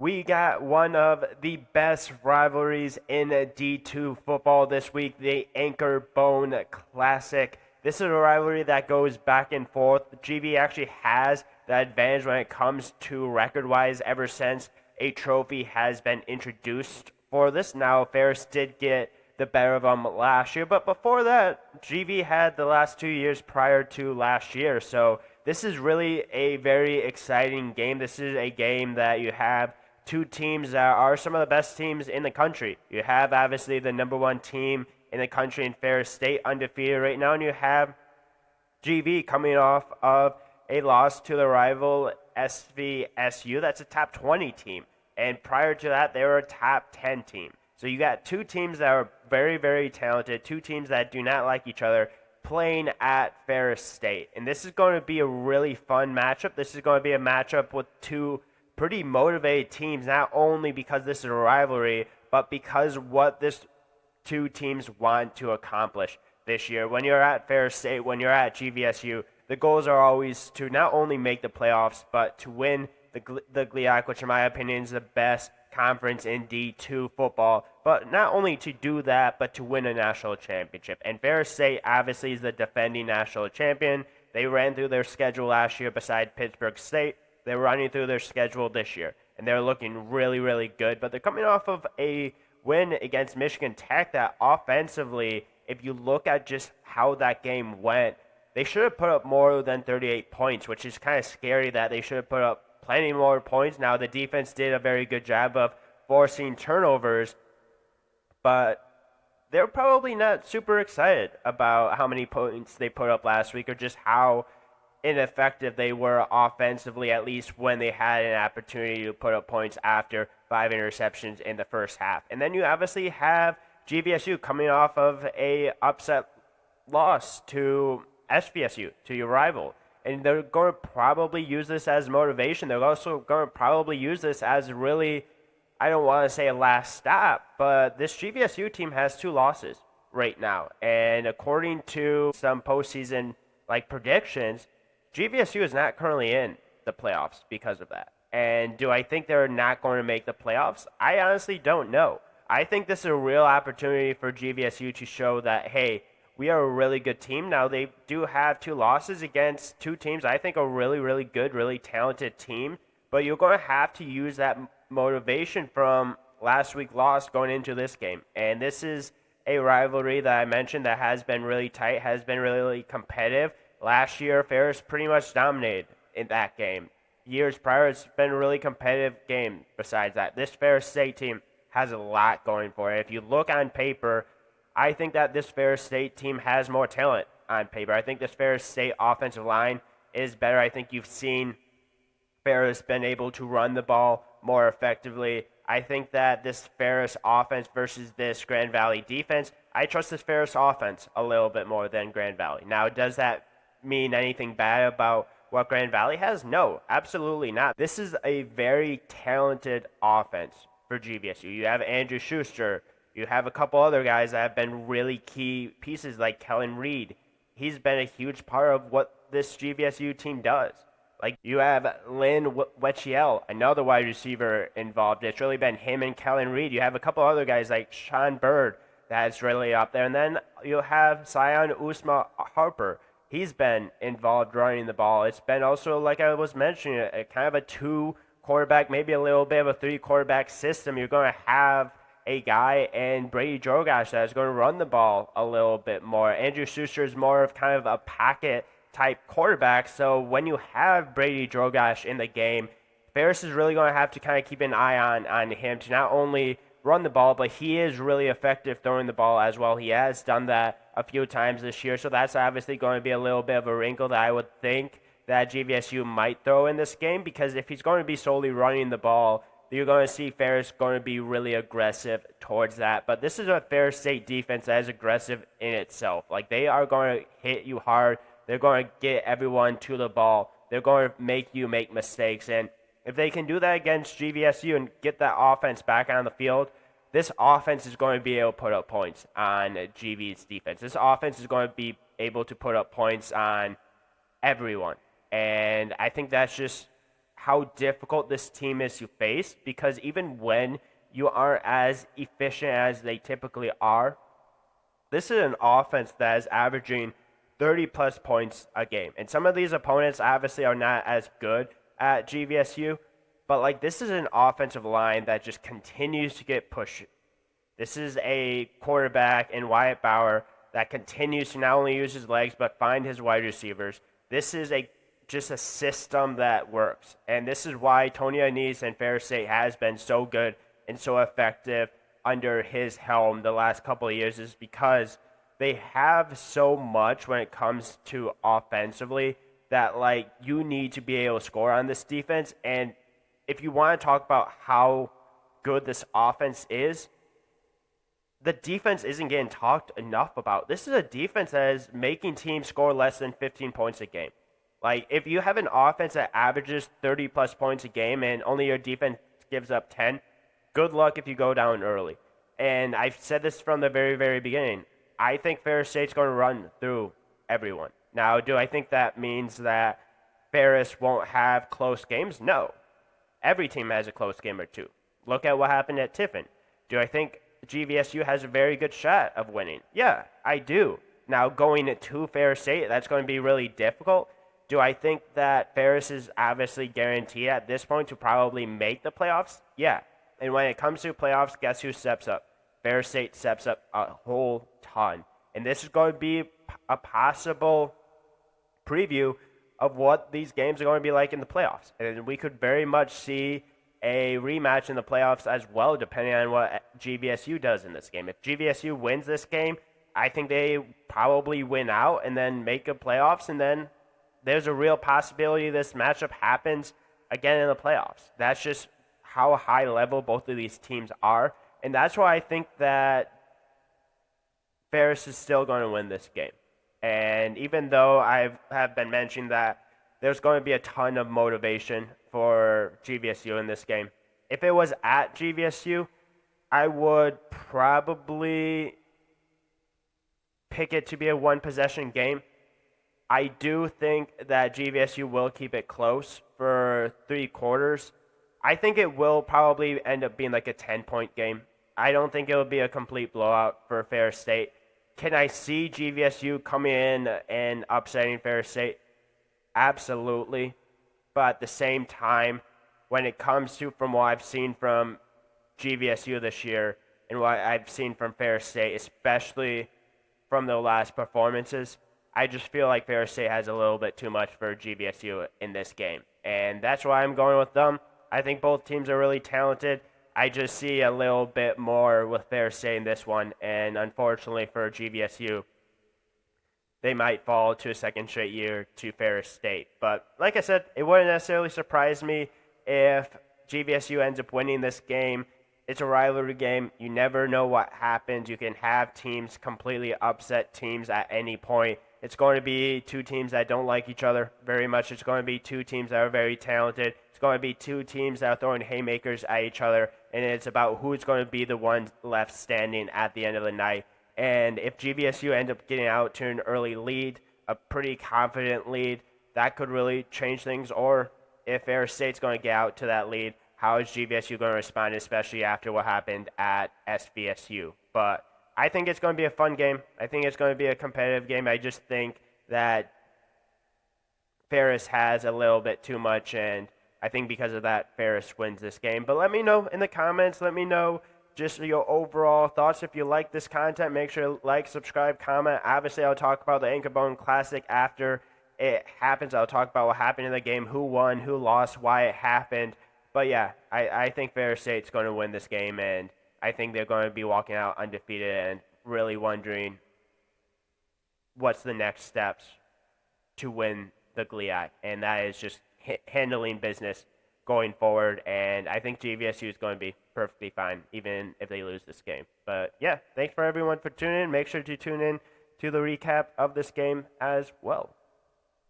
We got one of the best rivalries in D2 football this week, the Anchor Bone Classic. This is a rivalry that goes back and forth. GV actually has the advantage when it comes to record-wise ever since a trophy has been introduced for this. Now, Ferris did get the better of them last year, but before that, GV had the last 2 years prior to last year. So this is really a very exciting game. This is a game that you have two teams that are some of the best teams in the country. You have obviously the number one team in the country in Ferris State, undefeated right now, and you have GV coming off of a loss to the rival SVSU. That's a top 20 team. And prior to that, they were a top 10 team. So you got two teams that are very, very talented, two teams that do not like each other playing at Ferris State. And this is going to be a really fun matchup. This is going to be a matchup with two pretty motivated teams, not only because this is a rivalry, but because what this two teams want to accomplish this year. When you're at Ferris State, when you're at GVSU, the goals are always to not only make the playoffs, but to win the GLIAC, which in my opinion is the best conference in D2 football. But not only to do that, but to win a national championship. And Ferris State obviously is the defending national champion. They ran through their schedule last year beside Pittsburgh State. They're running through their schedule this year, and they're looking really, really good. But they're coming off of a win against Michigan Tech that offensively, if you look at just how that game went, they should have put up more than 38 points, which is kind of scary that they should have put up plenty more points. Now, the defense did a very good job of forcing turnovers, but they're probably not super excited about how many points they put up last week or just how ineffective they were offensively, at least when they had an opportunity to put up points after 5 interceptions in the first half. And then you obviously have GVSU coming off of a upset loss to SVSU, to your rival. And they're going to probably use this as motivation. They're also going to probably use this as really, I don't want to say a last stop, but this GVSU team has 2 losses right now. And according to some postseason predictions, GVSU is not currently in the playoffs because of that. And do I think they're not going to make the playoffs? I honestly don't know. I think this is a real opportunity for GVSU to show that, hey, we are a really good team. Now, they do have 2 losses against 2 teams I think are really, really good, really talented team. But you're going to have to use that motivation from last week's loss going into this game. And this is a rivalry that I mentioned that has been really tight, has been really competitive. Last year, Ferris pretty much dominated in that game. Years prior, it's been a really competitive game besides that. This Ferris State team has a lot going for it. If you look on paper, I think that this Ferris State team has more talent on paper. I think this Ferris State offensive line is better. I think you've seen Ferris been able to run the ball more effectively. I think that this Ferris offense versus this Grand Valley defense, I trust this Ferris offense a little bit more than Grand Valley. Now, does that mean anything bad about what Grand Valley has? No, absolutely not. This is a very talented offense for GVSU. You have Andrew Schuster. You have a couple other guys that have been really key pieces like Kellen Reed. He's been a huge part of what this GVSU team does. You have Lynn Wechiel, another wide receiver involved. It's really been him and Kellen Reed. You have a couple other guys like Sean Bird that's really up there. And then you'll have Sion Usma Harper. He's been involved running the ball. It's been also, like I was mentioning, a kind of a 2-quarterback, maybe a little bit of a 3-quarterback system. You're going to have a guy and Brady Drogosh that is going to run the ball a little bit more. Andrew Schuster is more of kind of a pocket type quarterback. So when you have Brady Drogosh in the game, Ferris is really going to have to kind of keep an eye on him to not only run the ball, but he is really effective throwing the ball as well. He has done that a few times this year, so that's obviously going to be a little bit of a wrinkle that I would think that GVSU might throw in this game, because if he's going to be solely running the ball, you're going to see Ferris going to be really aggressive towards that. But this is a Ferris State defense that is aggressive in itself. They are going to hit you hard. They're going to get everyone to the ball. They're going to make you make mistakes. And if they can do that against GVSU and get that offense back on the field, this offense is going to be able to put up points on GV's defense. This offense is going to be able to put up points on everyone. And I think that's just how difficult this team is to face, because even when you aren't as efficient as they typically are, this is an offense that is averaging 30 plus points a game. And some of these opponents obviously are not as good at GVSU, but like this is an offensive line that just continues to get pushed. This is a quarterback in Wyatt Bauer that continues to not only use his legs but find his wide receivers. This is just a system that works. And this is why Tony Anise and Ferris State has been so good and so effective under his helm the last couple of years, is because they have so much when it comes to offensively that like you need to be able to score on this defense. And if you want to talk about how good this offense is, the defense isn't getting talked enough about. This is a defense that is making teams score less than 15 points a game. Like, if you have an offense that averages 30-plus points a game and only your defense gives up 10, good luck if you go down early. And I've said this from the very, very beginning. I think Ferris State's going to run through everyone. Now, do I think that means that Ferris won't have close games? No. Every team has a close game or two. Look at what happened at Tiffin. Do I think GVSU has a very good shot of winning? Yeah, I do. Now, going to Ferris State, that's going to be really difficult. Do I think that Ferris is obviously guaranteed at this point to probably make the playoffs? Yeah. And when it comes to playoffs, guess who steps up? Ferris State steps up a whole ton. And this is going to be a possible preview of what these games are going to be like in the playoffs. And we could very much see a rematch in the playoffs as well, depending on what GVSU does in this game. If GVSU wins this game, I think they probably win out and then make a playoffs, and then there's a real possibility this matchup happens again in the playoffs. That's just how high level both of these teams are, and that's why I think that Ferris is still going to win this game. And even though I have been mentioning that there's going to be a ton of motivation for GVSU in this game, if it was at GVSU, I would probably pick it to be a one-possession game. I do think that GVSU will keep it close for 3 quarters. I think it will probably end up being like a 10-point game. I don't think it will be a complete blowout for Ferris State. Can I see GVSU coming in and upsetting Ferris State? Absolutely. But at the same time, when it comes to from what I've seen from GVSU this year and what I've seen from Ferris State, especially from the last performances, I just feel like Ferris State has a little bit too much for GVSU in this game. And that's why I'm going with them. I think both teams are really talented. I just see a little bit more with Ferris State in this one. And unfortunately for GVSU, they might fall to a second straight year to Ferris State. But like I said, it wouldn't necessarily surprise me if GVSU ends up winning this game. It's a rivalry game. You never know what happens. You can have teams completely upset teams at any point. It's going to be 2 teams that don't like each other very much. It's going to be 2 teams that are very talented. It's going to be 2 teams that are throwing haymakers at each other. And it's about who's going to be the one left standing at the end of the night. And if GVSU end up getting out to an early lead, a pretty confident lead, that could really change things. Or if Ferris State's going to get out to that lead, how is GVSU going to respond, especially after what happened at SVSU? But I think it's going to be a fun game. I think it's going to be a competitive game. I just think that Ferris has a little bit too much, and I think because of that, Ferris wins this game. But let me know in the comments. Let me know just your overall thoughts. If you like this content, make sure to like, subscribe, comment. Obviously, I'll talk about the Anchor Bone Classic after it happens. I'll talk about what happened in the game, who won, who lost, why it happened. But yeah, I think Ferris State's going to win this game, and I think they're going to be walking out undefeated and really wondering what's the next steps to win the GLIAC, and that is just handling business going forward. And I think GVSU is going to be perfectly fine, even if they lose this game. But yeah, thanks for everyone for tuning in. Make sure to tune in to the recap of this game as well.